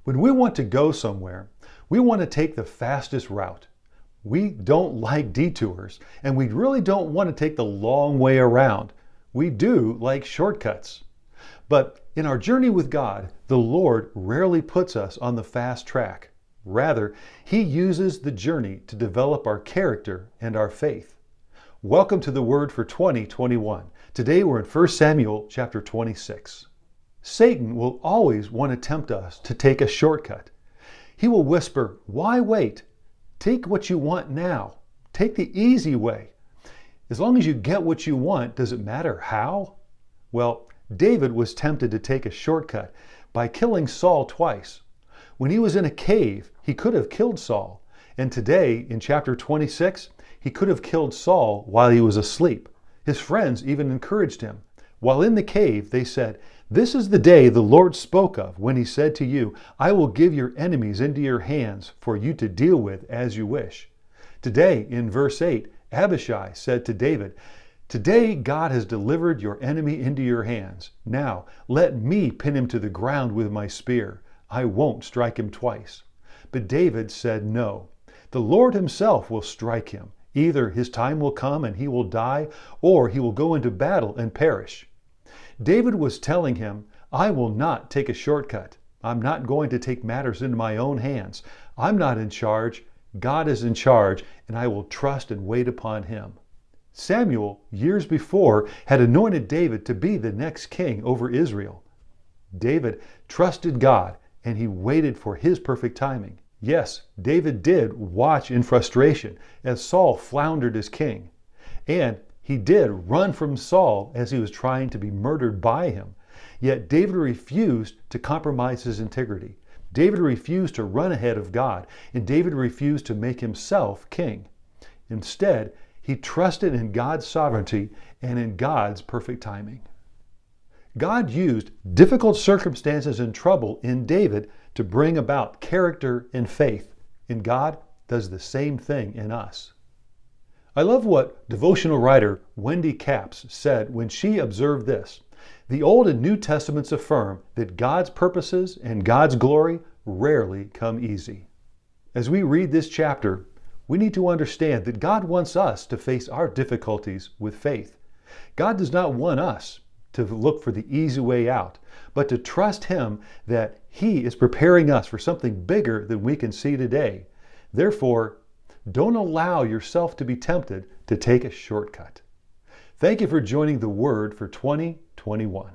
When we want to go somewhere, we want to take the fastest route. We don't like detours, and we really don't want to take the long way around. We do like shortcuts. But in our journey with God, the Lord rarely puts us on the fast track. Rather, He uses the journey to develop our character and our faith. Welcome to the Word for 2021. Today we're in 1 Samuel chapter 26. Satan will always want to tempt us to take a shortcut. He will whisper, "Why wait? Take what you want now. Take the easy way. As long as you get what you want, does it matter how?" Well, David was tempted to take a shortcut by killing Saul twice. When he was in a cave, he could have killed Saul. And today, in chapter 26, he could have killed Saul while he was asleep. His friends even encouraged him. While in the cave, they said, "This is the day the Lord spoke of when He said to you, 'I will give your enemies into your hands for you to deal with as you wish.'" Today, in verse 8, Abishai said to David, "Today God has delivered your enemy into your hands. Now let me pin him to the ground with my spear. I won't strike him twice." But David said no. The Lord Himself will strike him. Either his time will come and he will die, or he will go into battle and perish. David was telling him, "I will not take a shortcut. I'm not going to take matters into my own hands. I'm not in charge. God is in charge, and I will trust and wait upon Him." Samuel, years before, had anointed David to be the next king over Israel. David trusted God, and he waited for His perfect timing. Yes, David did watch in frustration as Saul floundered as king. And he did run from Saul as he was trying to be murdered by him. Yet David refused to compromise his integrity. David refused to run ahead of God, and David refused to make himself king. Instead, he trusted in God's sovereignty and in God's perfect timing. God used difficult circumstances and trouble in David to bring about character and faith, and God does the same thing in us. I love what devotional writer Wendy Capps said when she observed this. The Old and New Testaments affirm that God's purposes and God's glory rarely come easy. As we read this chapter, we need to understand that God wants us to face our difficulties with faith. God does not want us to look for the easy way out, but to trust Him that He is preparing us for something bigger than we can see today. Therefore, don't allow yourself to be tempted to take a shortcut. Thank you for joining the Word for 2021.